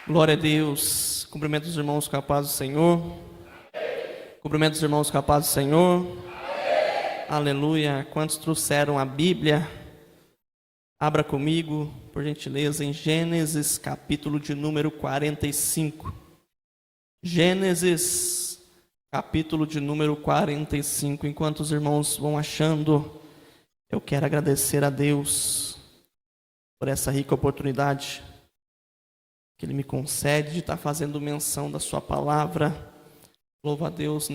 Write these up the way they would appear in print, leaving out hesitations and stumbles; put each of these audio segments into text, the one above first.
Glória a Deus. Cumprimento os irmãos com a paz do Senhor. Cumprimento os irmãos com a paz do Senhor. Aleluia. Quantos trouxeram a Bíblia? Abra comigo, por gentileza, em Gênesis, capítulo de número 45. Gênesis, capítulo de número 45. Enquanto os irmãos vão achando, eu quero agradecer a Deus por essa rica oportunidade que Ele me concede de estar fazendo menção da sua palavra. Louvo a Deus,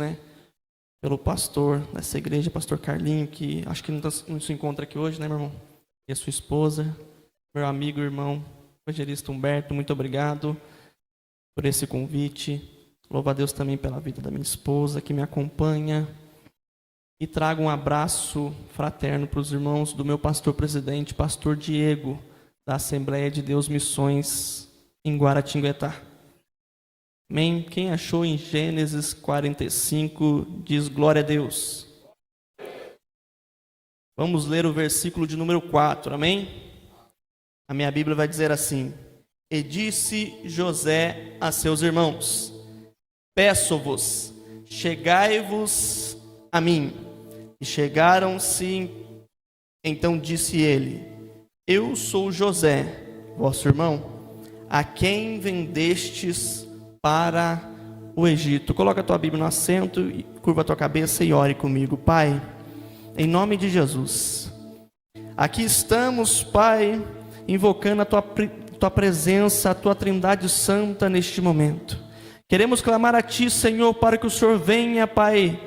pelo pastor dessa igreja, pastor Carlinho, que acho que não se encontra aqui hoje, meu irmão? E a sua esposa, meu amigo, irmão, evangelista Humberto, muito obrigado por esse convite. Louvo a Deus também pela vida da minha esposa, que me acompanha. E trago um abraço fraterno para os irmãos do meu pastor presidente, pastor Diego, da Assembleia de Deus Missões, em Guaratinguetá. Amém? Quem achou em Gênesis 45, diz glória a Deus. Vamos ler o versículo de número 4, amém? A minha Bíblia vai dizer assim: E disse José a seus irmãos: Peço-vos, chegai-vos a mim. E chegaram-se, então disse ele: Eu sou José, vosso irmão, a quem vendestes para o Egito. Coloca a tua Bíblia no assento, curva a tua cabeça e ore comigo. Pai, em nome de Jesus, aqui estamos, Pai, invocando a tua presença, a tua Trindade Santa neste momento. Queremos clamar a Ti, Senhor, para que o Senhor venha, Pai,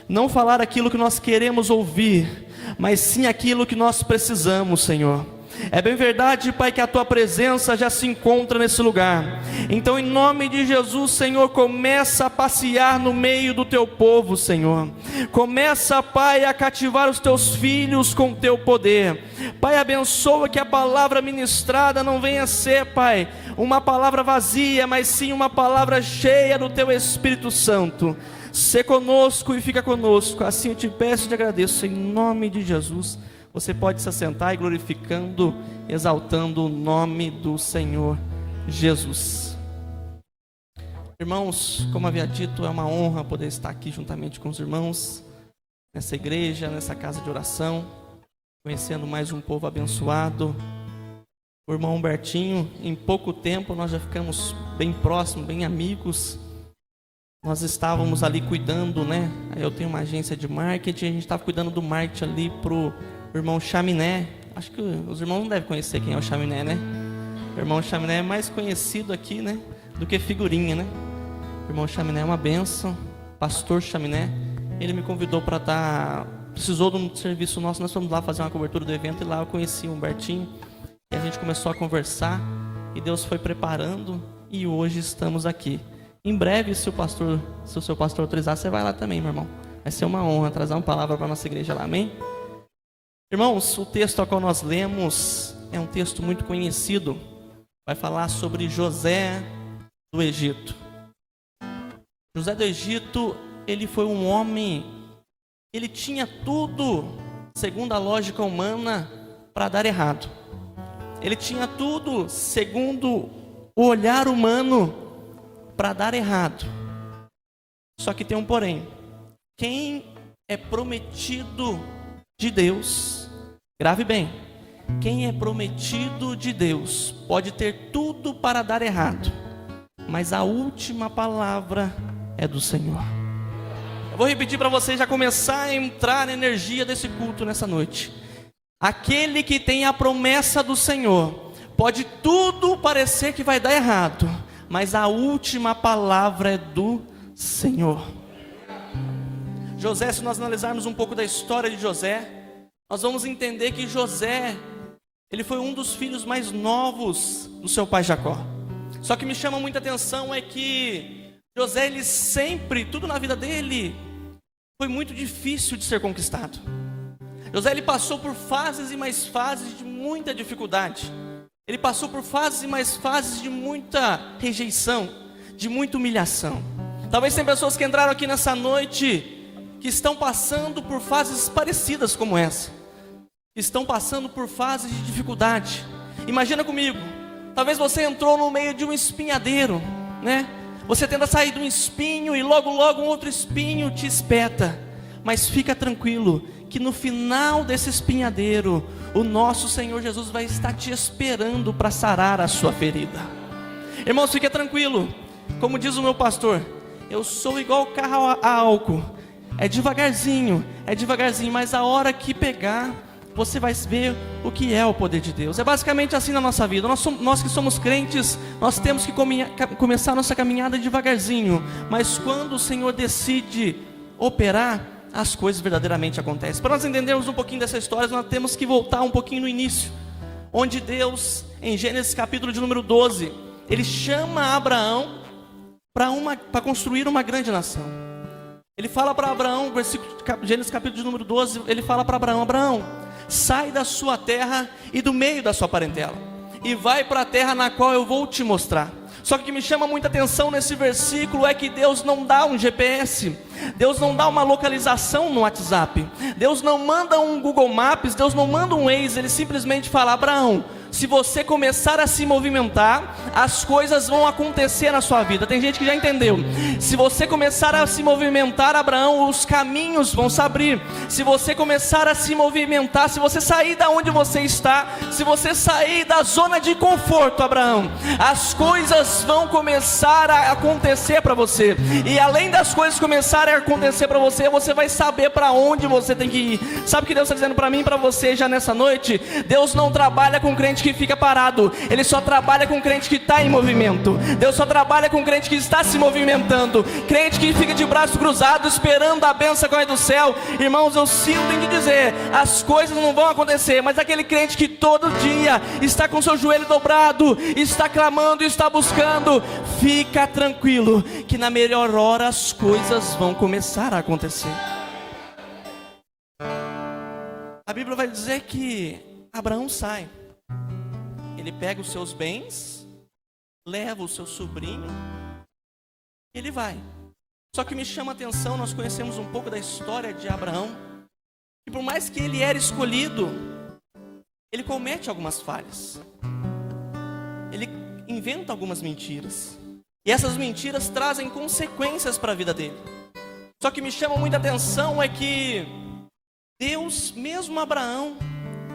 não falar aquilo que nós queremos ouvir, mas sim aquilo que nós precisamos, Senhor. É bem verdade, Pai, que a Tua presença já se encontra nesse lugar. Então, em nome de Jesus, Senhor, começa a passear no meio do Teu povo, Senhor. Começa, Pai, a cativar os Teus filhos com o Teu poder. Pai, abençoa que a palavra ministrada não venha ser, Pai, uma palavra vazia, mas sim uma palavra cheia do Teu Espírito Santo. Sê conosco e fica conosco. Assim eu te peço e te agradeço, em nome de Jesus. Você pode se assentar e glorificando, exaltando o nome do Senhor Jesus. Irmãos, como havia dito, é uma honra poder estar aqui juntamente com os irmãos, nessa igreja, nessa casa de oração, conhecendo mais um povo abençoado. O irmão Humbertinho, em pouco tempo nós já ficamos bem próximos, bem amigos. Nós estávamos ali cuidando, Eu tenho uma agência de marketing, a gente estava cuidando do marketing ali pro irmão Chaminé. Acho que os irmãos não devem conhecer quem é o Chaminé, O irmão Chaminé é mais conhecido aqui, do que figurinha, O irmão Chaminé é uma bênção. Pastor Chaminé, ele me convidou para precisou de um serviço nosso, nós fomos lá fazer uma cobertura do evento, e lá eu conheci o Humbertinho, e a gente começou a conversar, e Deus foi preparando, e hoje estamos aqui. Em breve, se o seu pastor autorizar, você vai lá também, meu irmão. Vai ser uma honra trazer uma palavra para a nossa igreja lá, amém? Irmãos, o texto ao qual nós lemos é um texto muito conhecido. Vai falar sobre José do Egito. José do Egito, ele foi um homem, ele tinha tudo, segundo a lógica humana, para dar errado. Ele tinha tudo, segundo o olhar humano, para dar errado. Só que tem um porém. Quem é prometido de Deus, grave bem, quem é prometido de Deus pode ter tudo para dar errado, mas a última palavra é do Senhor. Eu vou repetir para você já começar a entrar na energia desse culto nessa noite. Aquele que tem a promessa do Senhor, pode tudo parecer que vai dar errado, mas a última palavra é do Senhor. José, se nós analisarmos um pouco da história de José, nós vamos entender que José, ele foi um dos filhos mais novos do seu pai Jacó. Só que me chama muita atenção é que José, ele sempre, tudo na vida dele, foi muito difícil de ser conquistado. José, ele passou por fases e mais fases de muita dificuldade. Ele passou por fases e mais fases de muita rejeição, de muita humilhação. Talvez tem pessoas que entraram aqui nessa noite que estão passando por fases parecidas como essa, estão passando por fases de dificuldade. Imagina comigo, talvez você entrou no meio de um espinhadeiro, né? Você tenta sair de um espinho e logo um outro espinho te espeta. Mas fica tranquilo, que no final desse espinhadeiro, o nosso Senhor Jesus vai estar te esperando para sarar a sua ferida. Irmãos, fica tranquilo, como diz o meu pastor, eu sou igual carro a álcool, é devagarzinho, mas a hora que pegar, você vai ver o que é o poder de Deus. É basicamente assim na nossa vida. Nós que somos crentes, nós temos que começar a nossa caminhada devagarzinho, mas quando o Senhor decide operar, as coisas verdadeiramente acontecem. Para nós entendermos um pouquinho dessa história, nós temos que voltar um pouquinho no início, onde Deus, em Gênesis capítulo de número 12, Ele chama Abraão para construir uma grande nação. Ele fala para Abraão, Gênesis capítulo de número 12, ele fala para Abraão: Abraão, sai da sua terra e do meio da sua parentela, e vai para a terra na qual eu vou te mostrar. Só que o que me chama muita atenção nesse versículo é que Deus não dá um GPS, Deus não dá uma localização no WhatsApp, Deus não manda um Google Maps, Deus não manda um Waze. Ele simplesmente fala: Abraão, se você começar a se movimentar, as coisas vão acontecer na sua vida. Tem gente que já entendeu. Se você começar a se movimentar, Abraão, os caminhos vão se abrir. Se você começar a se movimentar, se você sair da onde você está, se você sair da zona de conforto, Abraão, as coisas vão começar a acontecer para você. E além das coisas começarem a acontecer para você, você vai saber para onde você tem que ir. Sabe o que Deus está dizendo para mim e para você já nessa noite? Deus não trabalha com crente que fica parado, Ele só trabalha com crente que está em movimento. Deus só trabalha com crente que está se movimentando. Crente que fica de braços cruzados esperando a bênção cair do céu, irmãos, eu sinto em te dizer, as coisas não vão acontecer. Mas aquele crente que todo dia está com seu joelho dobrado, está clamando, está buscando, fica tranquilo, que na melhor hora as coisas vão começar a acontecer. A Bíblia vai dizer que Abraão sai. Ele pega os seus bens, leva o seu sobrinho, ele vai. Só que me chama a atenção, nós conhecemos um pouco da história de Abraão, e por mais que ele era escolhido, ele comete algumas falhas. Ele inventa algumas mentiras. E essas mentiras trazem consequências para a vida dele. Só que me chama muita atenção é que Deus, mesmo Abraão,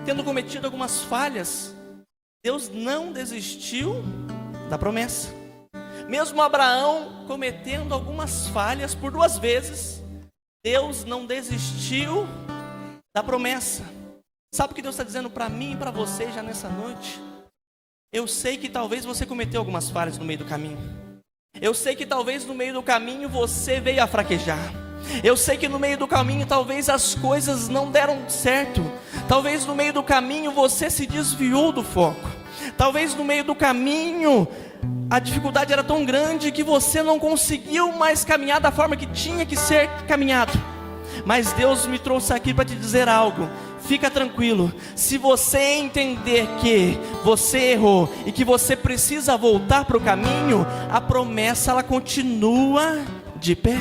tendo cometido algumas falhas, Deus não desistiu da promessa. Mesmo Abraão cometendo algumas falhas por 2 vezes, Deus não desistiu da promessa. Sabe o que Deus está dizendo para mim e para você já nessa noite? Eu sei que talvez você cometeu algumas falhas no meio do caminho. Eu sei que talvez no meio do caminho você veio a fraquejar. Eu sei que no meio do caminho talvez as coisas não deram certo. Talvez no meio do caminho você se desviou do foco. Talvez no meio do caminho a dificuldade era tão grande que você não conseguiu mais caminhar da forma que tinha que ser caminhado. Mas Deus me trouxe aqui para te dizer algo. Fica tranquilo, se você entender que você errou e que você precisa voltar para o caminho, a promessa ela continua de pé.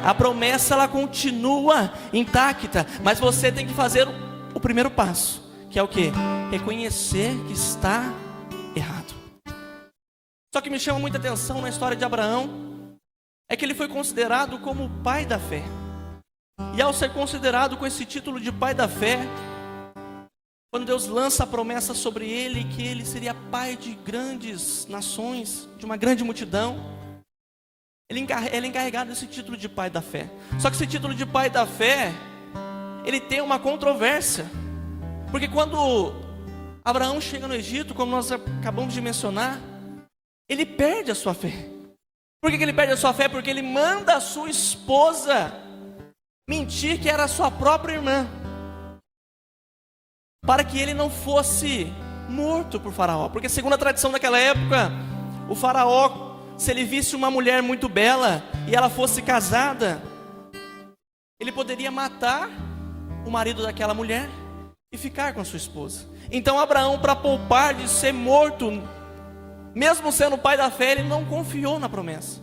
A promessa ela continua intacta, mas você tem que fazer o primeiro passo, que é o quê? Reconhecer que está errado. Só que me chama muita atenção na história de Abraão, é que ele foi considerado como o pai da fé. E ao ser considerado com esse título de pai da fé, quando Deus lança a promessa sobre ele, que ele seria pai de grandes nações, de uma grande multidão, ele é encarregado desse título de pai da fé. Só que esse título de pai da fé, ele tem uma controvérsia. Porque quando Abraão chega no Egito, como nós acabamos de mencionar, ele perde a sua fé. Por que ele perde a sua fé? Porque ele manda a sua esposa mentir que era a sua própria irmã, para que ele não fosse morto por Faraó. Porque segundo a tradição daquela época, o Faraó, se ele visse uma mulher muito bela e ela fosse casada, ele poderia matar o marido daquela mulher e ficar com a sua esposa. Então Abraão, para poupar de ser morto, mesmo sendo o pai da fé, ele não confiou na promessa.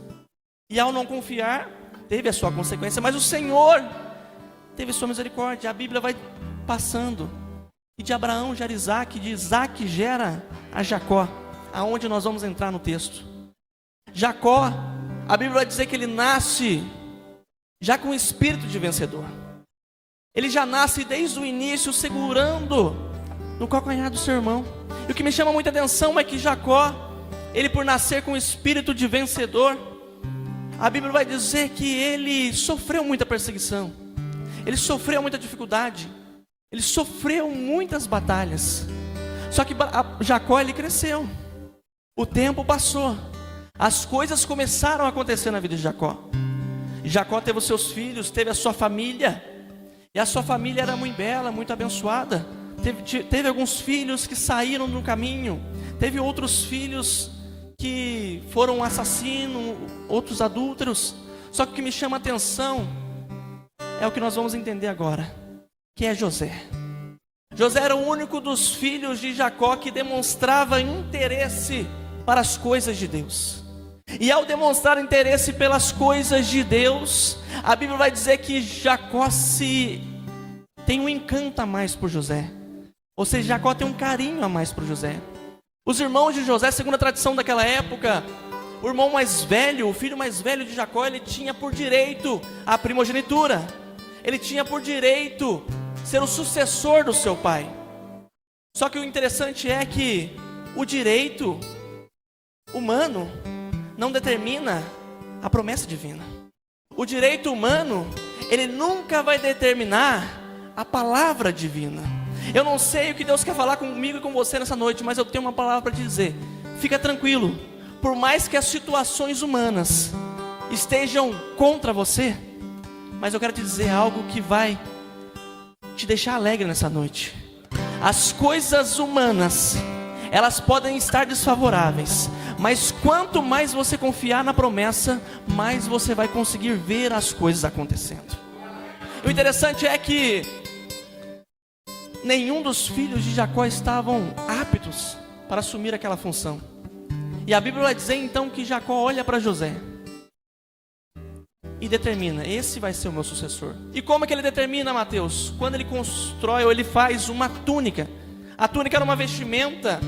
E ao não confiar, teve a sua consequência, mas o Senhor teve sua misericórdia. A Bíblia vai passando, e de Abraão gera Isaac, de Isaac gera a Jacó, aonde nós vamos entrar no texto. Jacó, a Bíblia vai dizer que ele nasce já com o espírito de vencedor. Ele já nasce desde o início segurando no calcanhar do seu irmão. E o que me chama muita atenção é que Jacó, ele por nascer com o espírito de vencedor, a Bíblia vai dizer que ele sofreu muita perseguição, ele sofreu muita dificuldade, ele sofreu muitas batalhas. Só que Jacó, ele cresceu, o tempo passou, as coisas começaram a acontecer na vida de Jacó. Jacó teve os seus filhos, teve a sua família, e a sua família era muito bela, muito abençoada. Teve alguns filhos que saíram no caminho, teve outros filhos que foram assassinos, outros adúlteros. Só que o que me chama a atenção é o que nós vamos entender agora, que é José. José era o único dos filhos de Jacó que demonstrava interesse para as coisas de Deus. E ao demonstrar interesse pelas coisas de Deus, a Bíblia vai dizer que Jacó tem um encanto a mais por José. Ou seja, Jacó tem um carinho a mais por José. Os irmãos de José, segundo a tradição daquela época, o irmão mais velho, o filho mais velho de Jacó, ele tinha por direito a primogenitura. Ele tinha por direito ser o sucessor do seu pai. Só que o interessante é que o direito humano não determina a promessa divina. O direito humano, ele nunca vai determinar a palavra divina. Eu não sei o que Deus quer falar comigo e com você nessa noite, mas eu tenho uma palavra para te dizer. Fica tranquilo, por mais que as situações humanas estejam contra você, mas eu quero te dizer algo que vai te deixar alegre nessa noite. As coisas humanas, elas podem estar desfavoráveis, mas quanto mais você confiar na promessa, mais você vai conseguir ver as coisas acontecendo. O interessante é que nenhum dos filhos de Jacó estavam aptos para assumir aquela função. E a Bíblia vai dizer então que Jacó olha para José e determina: esse vai ser o meu sucessor. E como é que ele determina, Mateus? Quando ele constrói ou ele faz uma túnica. A túnica era uma vestimenta,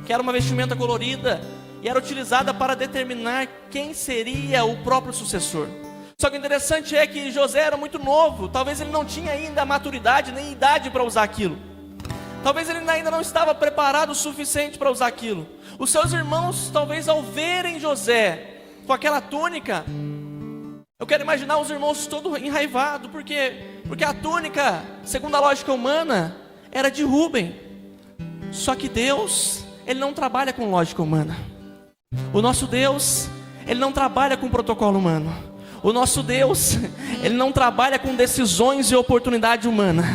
que era uma vestimenta colorida, e era utilizada para determinar quem seria o próprio sucessor. Só que o interessante é que José era muito novo, talvez ele não tinha ainda maturidade nem idade para usar aquilo. Talvez ele ainda não estava preparado o suficiente para usar aquilo. Os seus irmãos, talvez ao verem José com aquela túnica, eu quero imaginar os irmãos todos enraivados, porque a túnica, segundo a lógica humana, era de Rúben. Só que Deus, Ele não trabalha com lógica humana. O nosso Deus, Ele não trabalha com protocolo humano. O nosso Deus, Ele não trabalha com decisões e oportunidade humana.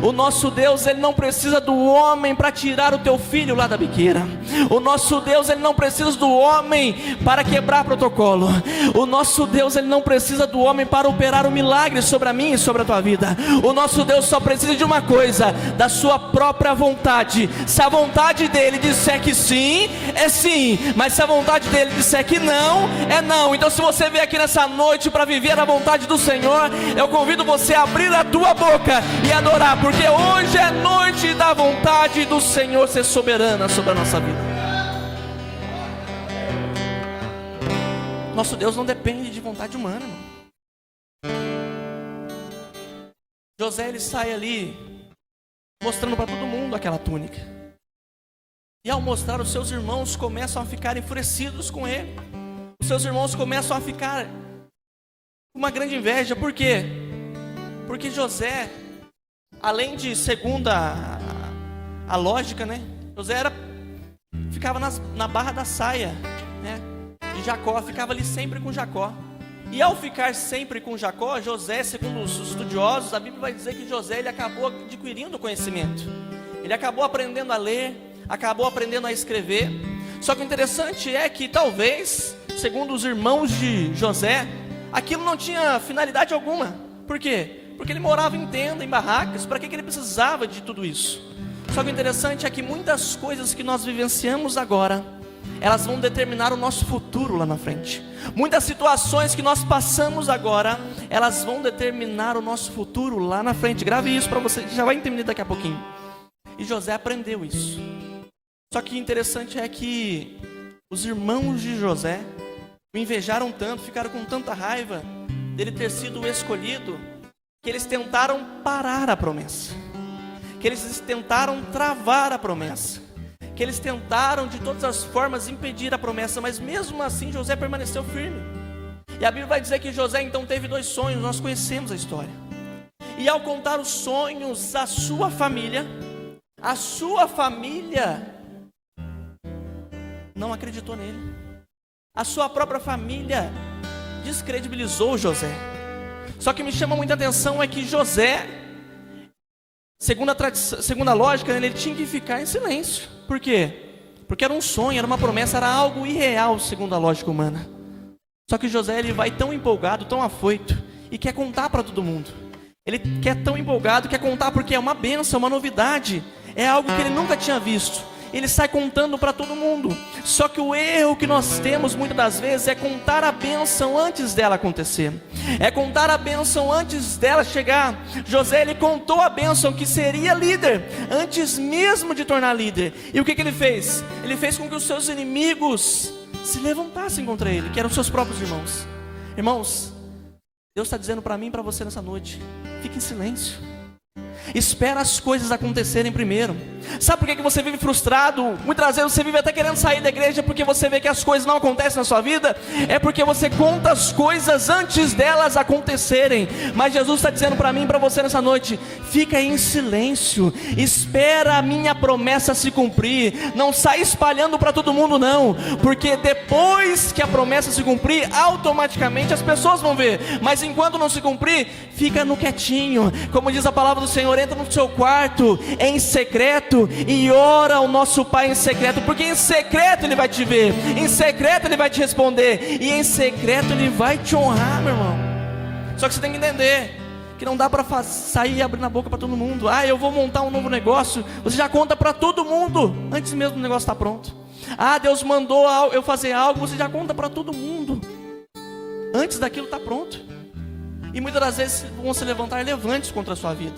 O nosso Deus, Ele não precisa do homem para tirar o teu filho lá da biqueira. O nosso Deus, Ele não precisa do homem para quebrar protocolo. O nosso Deus, Ele não precisa do homem para operar um milagre sobre a minha e sobre a tua vida. O nosso Deus só precisa de uma coisa: da sua própria vontade. Se a vontade dEle disser que sim, é sim. Mas se a vontade dEle disser que não, é não. Então se você veio aqui nessa noite para viver a vontade do Senhor, eu convido você a abrir a tua boca e adorar, porque hoje é noite da vontade do Senhor ser soberana sobre a nossa vida. Nosso Deus não depende de vontade humana, irmão. José, ele sai ali mostrando para todo mundo aquela túnica, e ao mostrar, os seus irmãos começam a ficar enfurecidos com ele. Os seus irmãos começam a ficar uma grande inveja. Por quê? Porque José, além de, segundo a lógica, né, José ficava na barra da saia, né, de Jacó, ficava ali sempre com Jacó. E ao ficar sempre com Jacó, José, segundo os estudiosos, a Bíblia vai dizer que José, ele acabou adquirindo conhecimento. Ele acabou aprendendo a ler, acabou aprendendo a escrever. Só que o interessante é que talvez, segundo os irmãos de José, aquilo não tinha finalidade alguma. Por quê? Porque ele morava em tenda, em barracas. Para que ele precisava de tudo isso? Só que o interessante é que muitas coisas que nós vivenciamos agora, elas vão determinar o nosso futuro lá na frente. Muitas situações que nós passamos agora, elas vão determinar o nosso futuro lá na frente. Grave isso para você, já vai entender daqui a pouquinho. E José aprendeu isso. Só que interessante é que os irmãos de José o invejaram tanto, ficaram com tanta raiva dele ter sido o escolhido, que eles tentaram parar a promessa, que eles tentaram travar a promessa, que eles tentaram de todas as formas impedir a promessa, mas mesmo assim José permaneceu firme. E a Bíblia vai dizer que José então teve 2 sonhos, nós conhecemos a história. E ao contar os sonhos à sua família não acreditou nele. A sua própria família descredibilizou José. Só que me chama muita atenção é que José, segundo a lógica, ele tinha que ficar em silêncio. Por quê? Porque era um sonho, era uma promessa, era algo irreal segundo a lógica humana. Só que José, ele vai tão empolgado, tão afoito, e quer contar para todo mundo. Ele quer tão empolgado, quer contar porque é uma bênção, uma novidade, é algo que ele nunca tinha visto. Ele sai contando para todo mundo. Só que o erro que nós temos muitas das vezes é contar a bênção antes dela acontecer, é contar a bênção antes dela chegar. José, ele contou a bênção que seria líder antes mesmo de tornar líder. E o que ele fez? Ele fez com que os seus inimigos se levantassem contra ele, que eram seus próprios irmãos. Irmãos, Deus está dizendo para mim e para você nessa noite: fique em silêncio, espera as coisas acontecerem primeiro. Sabe por que você vive frustrado? Muitas vezes você vive até querendo sair da igreja porque você vê que as coisas não acontecem na sua vida. É porque você conta as coisas antes delas acontecerem. Mas Jesus está dizendo para mim e para você nessa noite: fica em silêncio, espera a minha promessa se cumprir. Não sai espalhando para todo mundo não, porque depois que a promessa se cumprir, automaticamente as pessoas vão ver. Mas enquanto não se cumprir, fica no quietinho. Como diz a palavra do Senhor, entra no seu quarto em secreto e ora ao nosso Pai em secreto, porque em secreto Ele vai te ver, em secreto Ele vai te responder, e em secreto Ele vai te honrar, meu irmão. Só que você tem que entender que não dá para sair abrindo a boca para todo mundo. Eu vou montar um novo negócio, você já conta para todo mundo antes mesmo do negócio estar pronto. Deus mandou eu fazer algo, você já conta para todo mundo antes daquilo estar pronto. E muitas das vezes vão se levantar levantes contra a sua vida.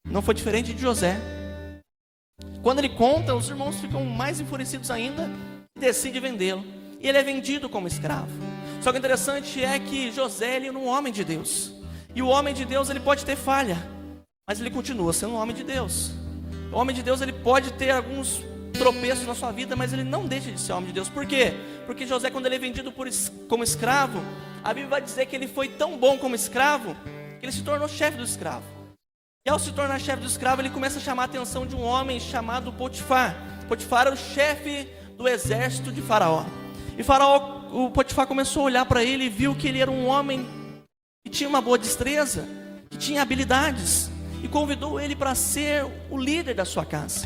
Não foi diferente de José. Quando ele conta, os irmãos ficam mais enfurecidos ainda e decidem vendê-lo. E ele é vendido como escravo. Só que o interessante é que José, ele é um homem de Deus. E o homem de Deus, ele pode ter falha, mas ele continua sendo um homem de Deus. O homem de Deus, ele pode ter alguns tropeços na sua vida, mas ele não deixa de ser homem de Deus. Por quê? Porque José, quando ele é vendido como escravo, a Bíblia vai dizer que ele foi tão bom como escravo, que ele se tornou chefe do escravo. E ao se tornar chefe do escravo, ele começa a chamar a atenção de um homem chamado Potifar. Potifar era o chefe do exército de Faraó. E o Potifar começou a olhar para ele e viu que ele era um homem que tinha uma boa destreza, que tinha habilidades, e convidou ele para ser o líder da sua casa.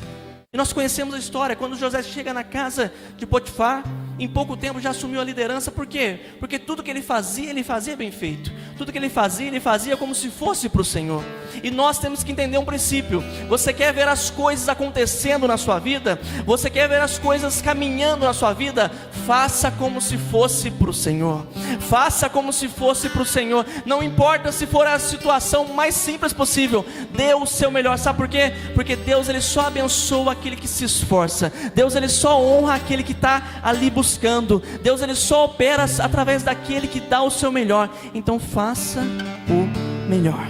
E nós conhecemos a história. Quando José chega na casa de Potifar, em pouco tempo já assumiu a liderança. Por quê? Porque tudo que ele fazia bem feito. Tudo que ele fazia como se fosse para o Senhor. E nós temos que entender um princípio. Você quer ver as coisas acontecendo na sua vida? Você quer ver as coisas caminhando na sua vida? Faça como se fosse para o Senhor. Faça como se fosse para o Senhor. Não importa se for a situação mais simples possível, dê o seu melhor. Sabe por quê? Porque Deus, ele só abençoa aquele que se esforça. Deus, ele só honra aquele que está ali buscando. Deus, ele só opera através daquele que dá o seu melhor. Então faça o melhor.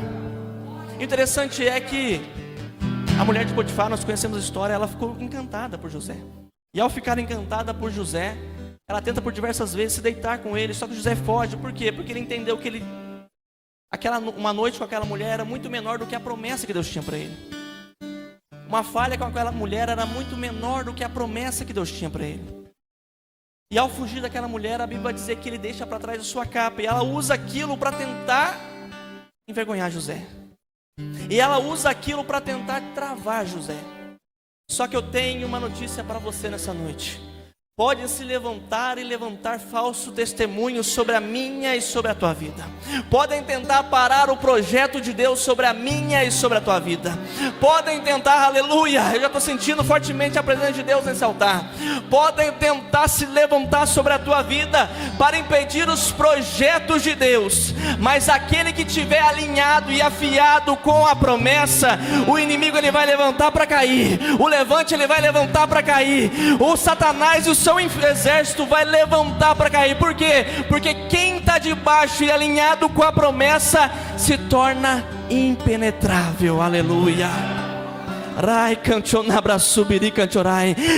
Interessante é que a mulher de Potifar, nós conhecemos a história, ela ficou encantada por José. E ao ficar encantada por José, ela tenta por diversas vezes se deitar com ele. Só que José foge. Por quê? Porque ele entendeu que uma noite com aquela mulher era muito menor do que a promessa que Deus tinha para ele. Uma falha com aquela mulher era muito menor do que a promessa que Deus tinha para ele. E ao fugir daquela mulher, a Bíblia vai dizer que ele deixa para trás a sua capa. E ela usa aquilo para tentar envergonhar José. E ela usa aquilo para tentar travar José. Só que eu tenho uma notícia para você nessa noite. pode se levantar e levantar falso testemunho sobre a minha e sobre a tua vida. Podem tentar parar o projeto de Deus sobre a minha e sobre a tua vida. Podem tentar, aleluia, eu já estou sentindo fortemente a presença de Deus nesse altar. Podem tentar se levantar sobre a tua vida para impedir os projetos de Deus, mas aquele que tiver alinhado e afiado com a promessa, o inimigo ele vai levantar para cair, o levante ele vai levantar para cair, o Satanás e o seu exército vai levantar para cair. Por quê? Porque quem está debaixo e alinhado com a promessa se torna impenetrável. Aleluia.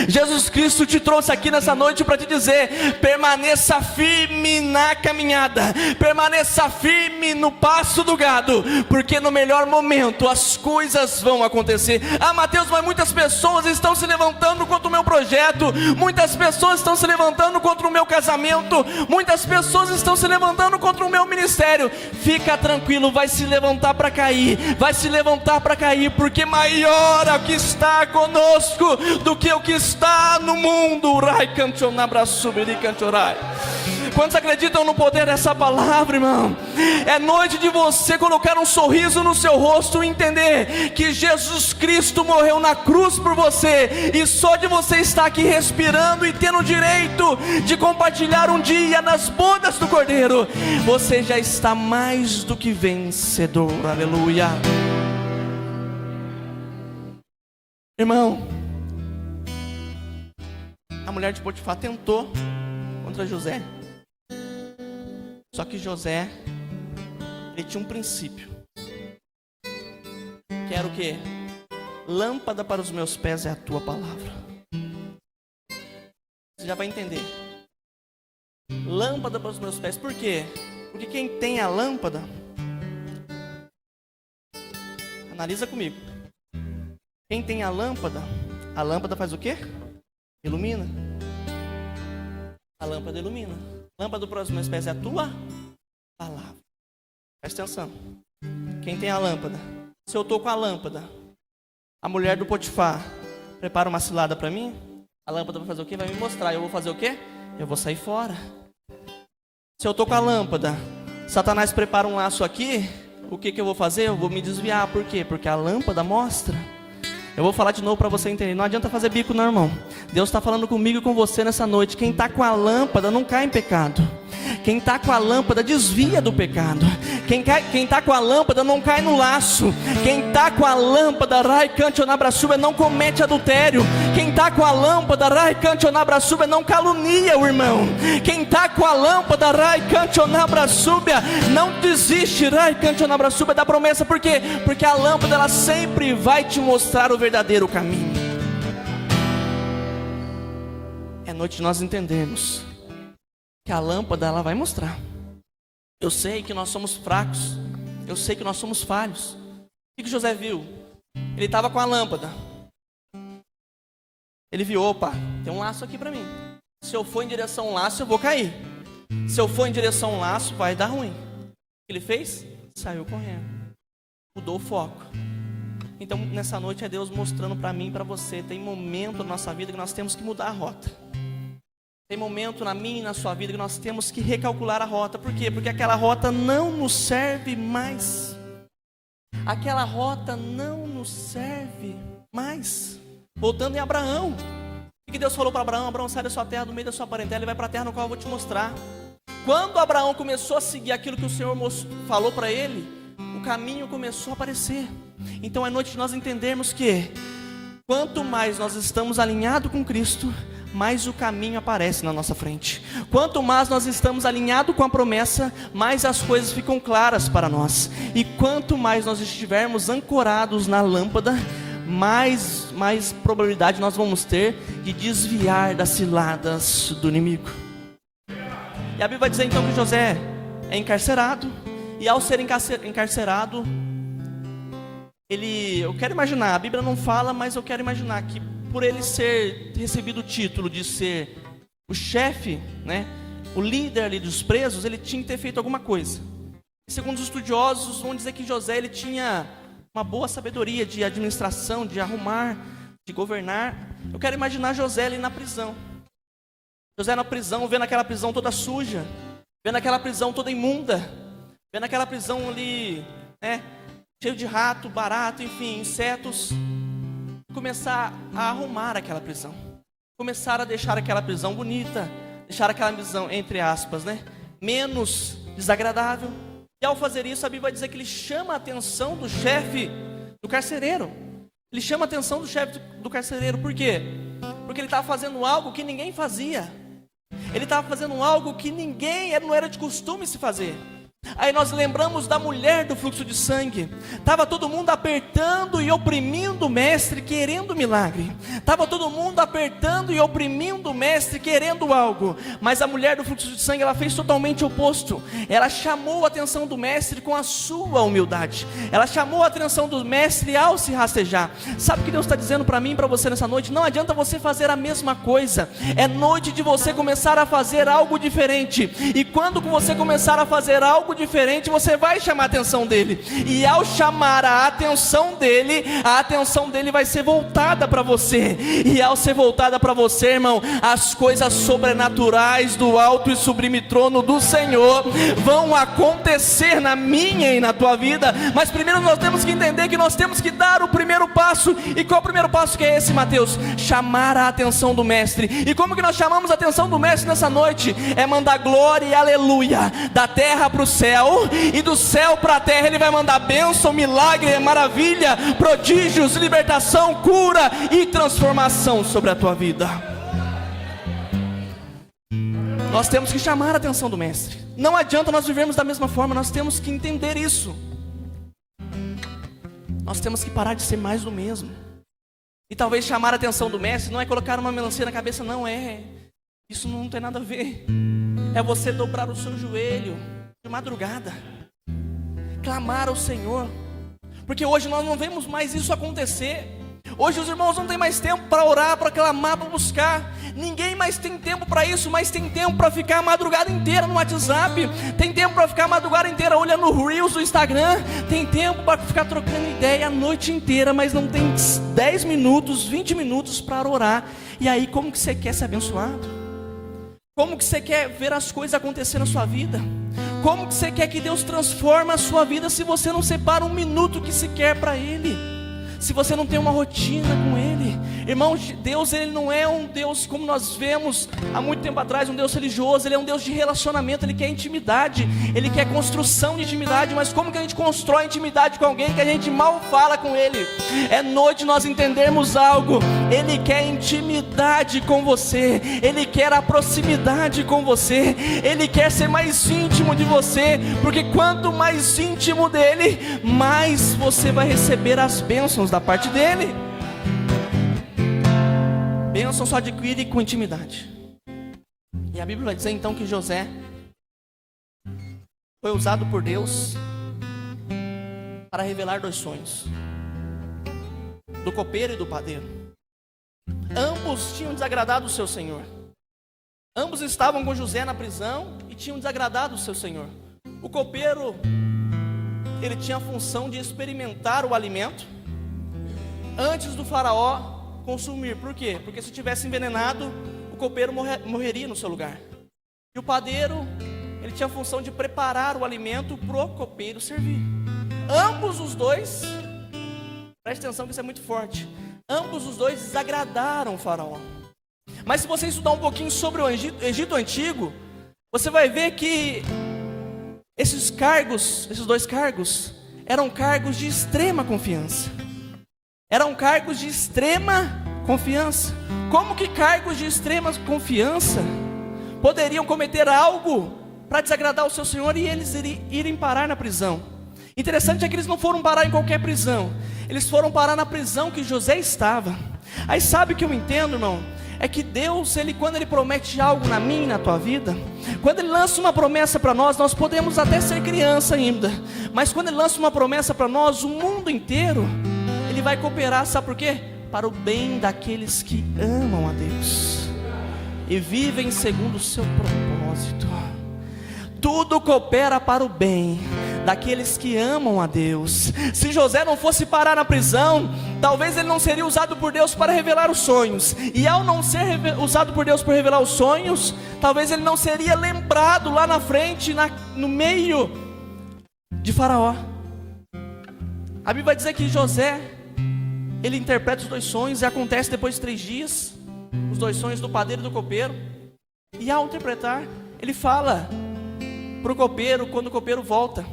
Jesus Cristo te trouxe aqui nessa noite para te dizer: permaneça firme na caminhada, permaneça firme no passo do gado, porque no melhor momento as coisas vão acontecer. Ah, Mateus, mas muitas pessoas estão se levantando contra o meu projeto, muitas pessoas estão se levantando contra o meu casamento, muitas pessoas estão se levantando contra o meu ministério. Fica tranquilo, vai se levantar para cair, vai se levantar para cair, porque maior o que está conosco do que o que está no mundo. Quantos acreditam no poder dessa palavra, irmão? É noite de você colocar um sorriso no seu rosto e entender que Jesus Cristo morreu na cruz por você, e só de você estar aqui respirando e tendo o direito de compartilhar um dia nas bodas do Cordeiro, você já está mais do que vencedor. Aleluia. Irmão, a mulher de Potifar tentou contra José. Só que José, ele tinha um princípio, que era o quê? Lâmpada para os meus pés é a tua palavra. Você já vai entender. Lâmpada para os meus pés. Por quê? Porque quem tem a lâmpada, analisa comigo. Quem tem a lâmpada faz o quê? Ilumina. A lâmpada ilumina. Lâmpada para os meus pés é a tua palavra. Presta atenção. Quem tem a lâmpada? Se eu estou com a lâmpada, a mulher do Potifar prepara uma cilada para mim, a lâmpada vai fazer o quê? Vai me mostrar. Eu vou fazer o quê? Eu vou sair fora. Se eu estou com a lâmpada, Satanás prepara um laço aqui, o que eu vou fazer? Eu vou me desviar. Por quê? Porque a lâmpada mostra. Eu vou falar de novo para você entender. Não adianta fazer bico não, irmão. Deus está falando comigo e com você nessa noite. Quem está com a lâmpada não cai em pecado. Quem está com a lâmpada desvia do pecado. Quem está com a lâmpada não cai no laço. Quem está com a lâmpada, não comete adultério. Quem está com a lâmpada, não calunia o irmão. Quem está com a lâmpada, não desiste da promessa. Por quê? Porque a lâmpada ela sempre vai te mostrar o verdadeiro caminho. É noite de nós entendermos que a lâmpada ela vai mostrar. Eu sei que nós somos fracos, eu sei que nós somos falhos. O que José viu? Ele estava com a lâmpada. Ele viu, opa, tem um laço aqui para mim. Se eu for em direção ao laço, eu vou cair. Se eu for em direção ao laço, vai dar ruim. O que ele fez? Saiu correndo. Mudou o foco. Então, nessa noite é Deus mostrando para mim e para você. Tem momento na nossa vida que nós temos que mudar a rota. Tem momento na minha e na sua vida que nós temos que recalcular a rota. Por quê? Porque aquela rota não nos serve mais. Aquela rota não nos serve mais. Voltando em Abraão. O que Deus falou para Abraão? Abraão, sai da sua terra, do meio da sua parentela e vai para a terra no qual eu vou te mostrar. Quando Abraão começou a seguir aquilo que o Senhor falou para ele, o caminho começou a aparecer. Então é noite de nós entendermos que quanto mais nós estamos alinhados com Cristo, mais o caminho aparece na nossa frente. Quanto mais nós estamos alinhados com a promessa, mais as coisas ficam claras para nós. E quanto mais nós estivermos ancorados na lâmpada, mais probabilidade nós vamos ter de desviar das ciladas do inimigo. E a Bíblia vai dizer então que José é encarcerado. E ao ser encarcerado, eu quero imaginar, a Bíblia não fala, mas eu quero imaginar que por ele ter recebido o título de ser o chefe, né, o líder ali dos presos, ele tinha que ter feito alguma coisa. E segundo os estudiosos, vão dizer que José ele tinha uma boa sabedoria de administração, de arrumar, de governar. Eu quero imaginar José ali na prisão. José na prisão, vendo aquela prisão toda suja, vendo aquela prisão toda imunda, vendo aquela prisão ali, cheio de rato, barato, enfim, insetos, começar a arrumar aquela prisão, começar a deixar aquela prisão bonita, deixar aquela prisão, entre aspas, menos desagradável. E ao fazer isso, a Bíblia vai dizer que ele chama a atenção do chefe do carcereiro. Ele chama a atenção do chefe do carcereiro, por quê? Porque ele estava fazendo algo que ninguém fazia. Ele estava fazendo algo que não era de costume se fazer. Aí nós lembramos da mulher do fluxo de sangue. Estava todo mundo apertando e oprimindo o mestre, querendo milagre. Estava todo mundo apertando e oprimindo o mestre, querendo algo. Mas a mulher do fluxo de sangue, ela fez totalmente o oposto. Ela chamou a atenção do mestre com a sua humildade. Ela chamou a atenção do mestre ao se rastejar. Sabe o que Deus está dizendo para mim e para você nessa noite? Não adianta você fazer a mesma coisa. É noite de você começar a fazer algo diferente. E quando você começar a fazer algo diferente, você vai chamar a atenção dele, e ao chamar a atenção dele vai ser voltada para você, e ao ser voltada para você, irmão, as coisas sobrenaturais do alto e sublime trono do Senhor vão acontecer na minha e na tua vida. Mas primeiro nós temos que entender que nós temos que dar o primeiro passo. E qual é o primeiro passo que é esse, Mateus? Chamar a atenção do mestre. E como que nós chamamos a atenção do mestre nessa noite? É mandar glória e aleluia da terra para o céu, e do céu para a terra. Ele vai mandar bênção, milagre, maravilha, prodígios, libertação, cura e transformação sobre a tua vida. Nós temos que chamar a atenção do mestre. Não adianta nós vivermos da mesma forma. Nós temos que entender isso. Nós temos que parar de ser mais do mesmo. E talvez chamar a atenção do mestre não é colocar uma melancia na cabeça, não é. Isso não tem nada a ver. É você dobrar o seu joelho de madrugada, clamar ao Senhor, porque hoje nós não vemos mais isso acontecer. Hoje os irmãos não têm mais tempo para orar, para clamar, para buscar. Ninguém mais tem tempo para isso, mas tem tempo para ficar a madrugada inteira no WhatsApp. Tem tempo para ficar a madrugada inteira olhando o Reels do Instagram. Tem tempo para ficar trocando ideia a noite inteira, mas não tem 10 minutos, 20 minutos para orar. E aí, como que você quer ser abençoado? Como que você quer ver as coisas acontecer na sua vida? Como que você quer que Deus transforme a sua vida se você não separa um minuto que sequer para Ele? Se você não tem uma rotina com Ele? Irmãos, Deus, Ele não é um Deus como nós vemos há muito tempo atrás, um Deus religioso. Ele é um Deus de relacionamento. Ele quer intimidade, Ele quer construção de intimidade. Mas como que a gente constrói intimidade com alguém que a gente mal fala com Ele? É noite nós entendermos algo. Ele quer intimidade com você, Ele quer a proximidade com você, Ele quer ser mais íntimo de você, porque quanto mais íntimo dEle, mais você vai receber as bênçãos da parte dEle. Bênção só adquire com intimidade. E a Bíblia vai dizer então que José foi usado por Deus para revelar 2 sonhos, do copeiro e do padeiro. Ambos tinham desagradado o seu senhor. Ambos estavam com José na prisão e tinham desagradado o seu senhor. O copeiro, ele tinha a função de experimentar o alimento antes do faraó consumir. Por quê? Porque se tivesse envenenado, o copeiro morreria no seu lugar. E o padeiro, ele tinha a função de preparar o alimento para o copeiro servir. Ambos os dois, preste atenção que isso é muito forte, ambos os dois desagradaram o faraó. Mas se você estudar um pouquinho sobre o Egito Antigo, você vai ver que esses 2 cargos, eram cargos de extrema confiança. Eram cargos de extrema confiança. Como que cargos de extrema confiança poderiam cometer algo para desagradar o seu senhor e eles irem parar na prisão? Interessante é que eles não foram parar em qualquer prisão. Eles foram parar na prisão que José estava. Aí sabe o que eu entendo, irmão? É que Deus, quando Ele promete algo na minha e na tua vida, quando Ele lança uma promessa para nós, nós podemos até ser criança ainda, mas quando Ele lança uma promessa para nós, o mundo inteiro, Ele vai cooperar, sabe por quê? Para o bem daqueles que amam a Deus e vivem segundo o seu propósito. Tudo coopera para o bem daqueles que amam a Deus. Se José não fosse parar na prisão, talvez ele não seria usado por Deus para revelar os sonhos, e ao não ser usado por Deus para revelar os sonhos, talvez ele não seria lembrado lá na frente, no meio de Faraó. A Bíblia vai dizer que José, ele interpreta os 2 sonhos, e acontece depois de 3 dias, os 2 sonhos do padeiro e do copeiro, e ao interpretar, ele fala para o copeiro, quando o copeiro volta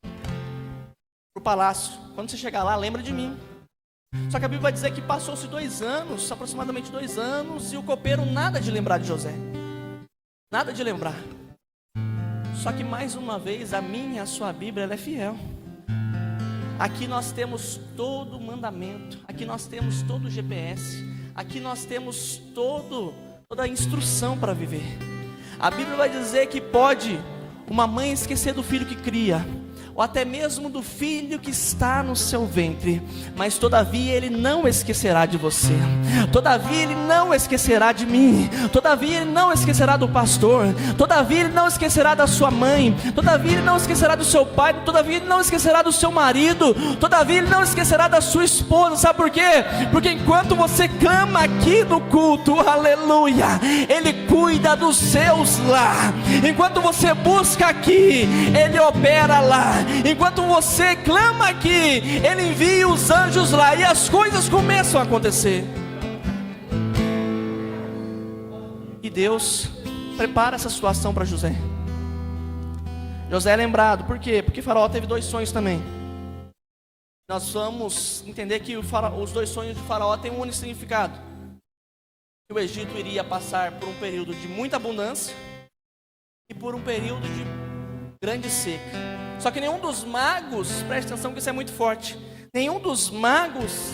para o palácio: quando você chegar lá, lembra de mim. Só que a Bíblia vai dizer que passou-se 2 anos, aproximadamente 2 anos, e o copeiro nada de lembrar de José, nada de lembrar. Só que mais uma vez, a minha, a sua Bíblia, ela é fiel. Aqui nós temos todo o mandamento, aqui nós temos todo o GPS, aqui nós temos toda a instrução para viver. A Bíblia vai dizer que pode uma mãe esquecer do filho que cria, ou até mesmo do filho que está no seu ventre, mas todavia ele não esquecerá de você, todavia ele não esquecerá de mim, todavia ele não esquecerá do pastor, todavia ele não esquecerá da sua mãe, todavia ele não esquecerá do seu pai, todavia ele não esquecerá do seu marido, todavia ele não esquecerá da sua esposa. Sabe por quê? Porque enquanto você clama aqui no culto, aleluia, ele cuida dos seus lá. Enquanto você busca aqui, ele opera lá. Enquanto você clama aqui, ele envia os anjos lá, e as coisas começam a acontecer. E Deus prepara essa situação para José. José é lembrado, por quê? Porque Faraó teve 2 sonhos também. Nós vamos entender que os 2 sonhos de Faraó têm um único significado: o Egito iria passar por um período de muita abundância e por um período de grande seca. Só que nenhum dos magos, preste atenção que isso é muito forte, nenhum dos magos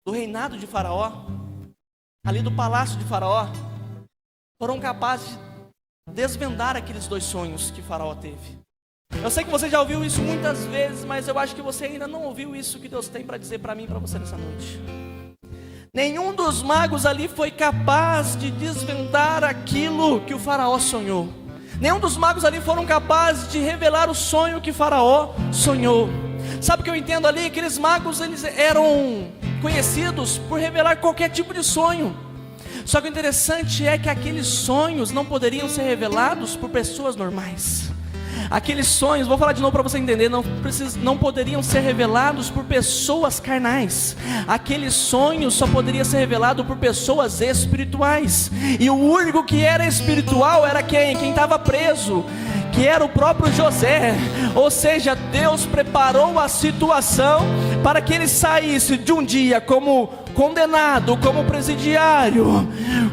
do reinado de Faraó, ali do palácio de Faraó, foram capazes de desvendar aqueles 2 sonhos que Faraó teve. Eu sei que você já ouviu isso muitas vezes, mas eu acho que você ainda não ouviu isso que Deus tem para dizer para mim e para você nessa noite. Nenhum dos magos ali foi capaz de desvendar aquilo que o Faraó sonhou. Nenhum dos magos ali foram capazes de revelar o sonho que Faraó sonhou. Sabe o que eu entendo ali? Aqueles magos, eles eram conhecidos por revelar qualquer tipo de sonho. Só que o interessante é que aqueles sonhos não poderiam ser revelados por pessoas normais. Aqueles sonhos, vou falar de novo para você entender, não poderiam ser revelados por pessoas carnais. Aqueles sonhos só poderia ser revelado por pessoas espirituais. E o único que era espiritual era quem estava preso, que era o próprio José. Ou seja, Deus preparou a situação para que ele saísse de um dia como condenado, como presidiário,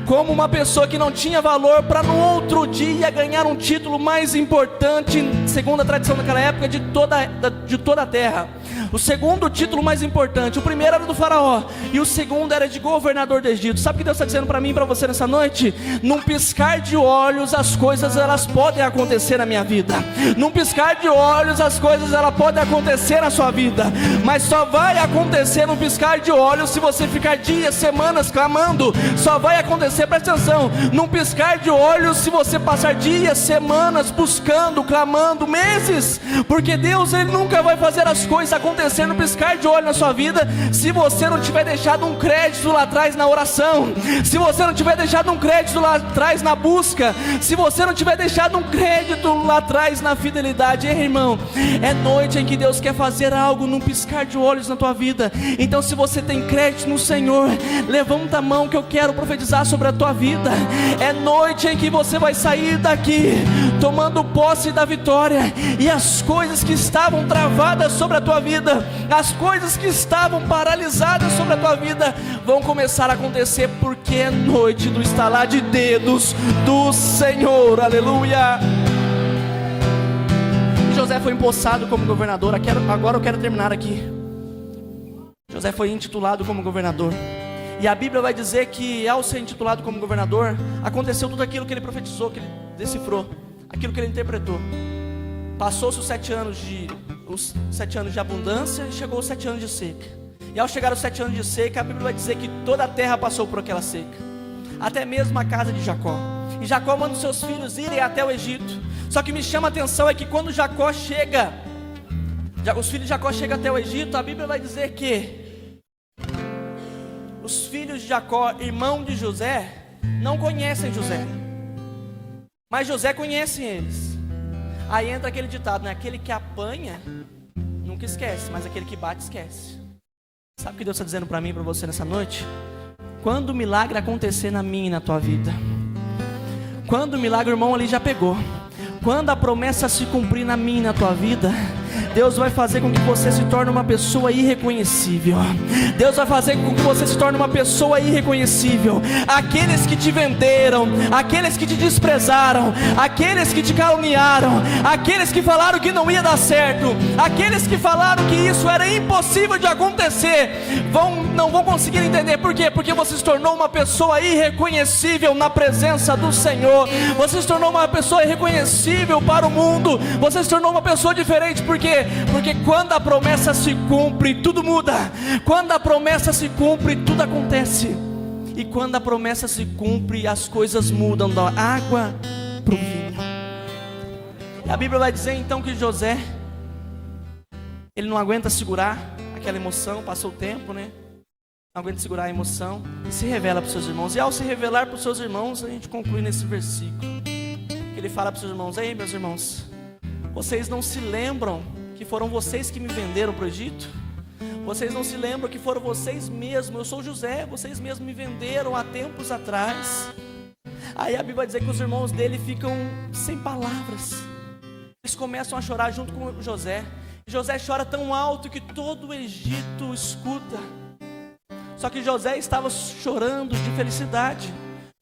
como uma pessoa que não tinha valor, para no outro dia ganhar um título mais importante, segundo a tradição daquela época, de toda a terra. O segundo título mais importante, o primeiro era do Faraó, e o segundo era de governador do Egito. Sabe o que Deus está dizendo para mim e para você nessa noite? Num piscar de olhos, as coisas elas podem acontecer na minha vida. Num piscar de olhos, as coisas elas podem acontecer na sua vida, mas só vai acontecer num piscar de olhos se você ficar dias, semanas clamando. Só vai acontecer, presta atenção, num piscar de olhos se você passar dias, semanas buscando, clamando, meses, porque Deus ele nunca vai fazer as coisas acontecer no piscar de olho na sua vida se você não tiver deixado um crédito lá atrás na oração, se você não tiver deixado um crédito lá atrás na busca, se você não tiver deixado um crédito lá atrás na fidelidade. Ei, irmão, é noite em que Deus quer fazer algo num piscar de olhos na tua vida. Então, se você tem crédito no Senhor, levanta a mão que eu quero profetizar sobre a tua vida. É noite em que você vai sair daqui tomando posse da vitória, e as coisas que estavam travadas sobre a tua vida, as coisas que estavam paralisadas sobre a tua vida, vão começar a acontecer, porque é noite do estalar de dedos do Senhor. Aleluia. José foi empossado como governador. Agora eu quero terminar aqui. José foi intitulado como governador, e a Bíblia vai dizer que ao ser intitulado como governador, aconteceu tudo aquilo que ele profetizou, que ele decifrou, aquilo que ele interpretou. Passou-se os 7 anos de abundância, e chegou os 7 anos de seca. E ao chegar os 7 anos de seca, a Bíblia vai dizer que toda a terra passou por aquela seca, até mesmo a casa de Jacó. E Jacó manda os seus filhos irem até o Egito. Só que me chama a atenção é que quando Jacó chega Os filhos de Jacó chegam até o Egito. A Bíblia vai dizer que os filhos de Jacó, irmão de José, não conhecem José, mas José conhece eles. Aí entra aquele ditado, né? Aquele que apanha nunca esquece, mas aquele que bate esquece. Sabe o que Deus está dizendo para mim e para você nessa noite? Quando o milagre acontecer na minha e na tua vida, quando o milagre, o irmão ali já pegou, quando a promessa se cumprir na minha e na tua vida, Deus vai fazer com que você se torne uma pessoa irreconhecível. Deus vai fazer com que você se torne uma pessoa irreconhecível. Aqueles que te venderam, aqueles que te desprezaram, aqueles que te caluniaram, aqueles que falaram que não ia dar certo, aqueles que falaram que isso era impossível de acontecer, não vão conseguir entender. Por quê? Porque você se tornou uma pessoa irreconhecível na presença do Senhor. Você se tornou uma pessoa irreconhecível para o mundo. Você se tornou uma pessoa diferente. Por quê? Porque quando a promessa se cumpre, tudo muda. Quando a promessa se cumpre, tudo acontece. E quando a promessa se cumpre, as coisas mudam da água para o vinho. E a Bíblia vai dizer então que José, ele não aguenta segurar aquela emoção, passou o tempo, né? Não aguenta segurar a emoção e se revela para os seus irmãos. E ao se revelar para os seus irmãos, a gente conclui nesse versículo. Ele fala para os seus irmãos: ei, meus irmãos, vocês não se lembram que foram vocês que me venderam para o Egito? Vocês não se lembram que foram vocês mesmos? Eu sou José, vocês mesmos me venderam há tempos atrás. Aí a Bíblia vai dizer que os irmãos dele ficam sem palavras. Eles começam a chorar junto com José. José chora tão alto que todo o Egito escuta. Só que José estava chorando de felicidade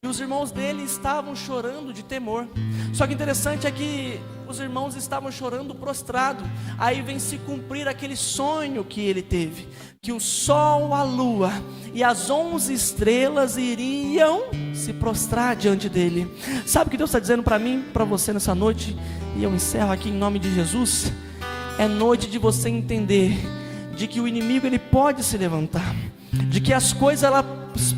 e os irmãos dele estavam chorando de temor. Só que interessante é que os irmãos estavam chorando prostrado. Aí vem se cumprir aquele sonho que ele teve, que o sol, a lua e as 11 estrelas iriam se prostrar diante dele. Sabe o que Deus está dizendo para mim, para você nessa noite? E eu encerro aqui em nome de Jesus. É noite de você entender de que o inimigo ele pode se levantar, de que as coisas elas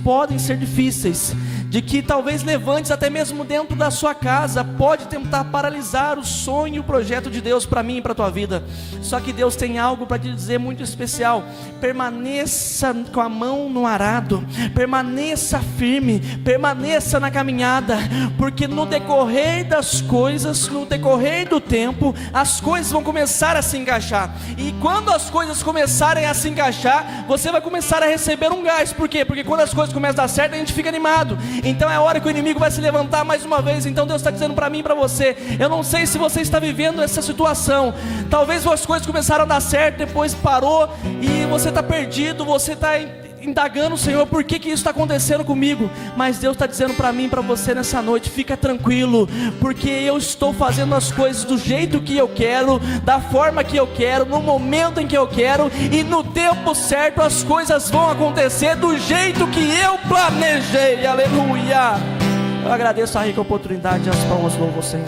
podem ser difíceis, de que talvez levantes até mesmo dentro da sua casa, pode tentar paralisar o sonho e o projeto de Deus para mim e para a tua vida. Só que Deus tem algo para te dizer muito especial. Permaneça com a mão no arado, permaneça firme, permaneça na caminhada, porque no decorrer das coisas, no decorrer do tempo, as coisas vão começar a se encaixar. E quando as coisas começarem a se encaixar, você vai começar a receber um gás. Por quê? Porque quando as coisas começam a dar certo, a gente fica animado. Então é hora que o inimigo vai se levantar mais uma vez. Então Deus está dizendo para mim e para você: eu não sei se você está vivendo essa situação. Talvez as coisas começaram a dar certo, depois parou e você está perdido, você está indagando: Senhor, por que isso está acontecendo comigo? Mas Deus está dizendo para mim e para você nessa noite: fica tranquilo, porque eu estou fazendo as coisas do jeito que eu quero, da forma que eu quero, no momento em que eu quero, e no tempo certo as coisas vão acontecer do jeito que eu planejei. Aleluia! Eu agradeço a rica oportunidade e as palmas louvo ao Senhor.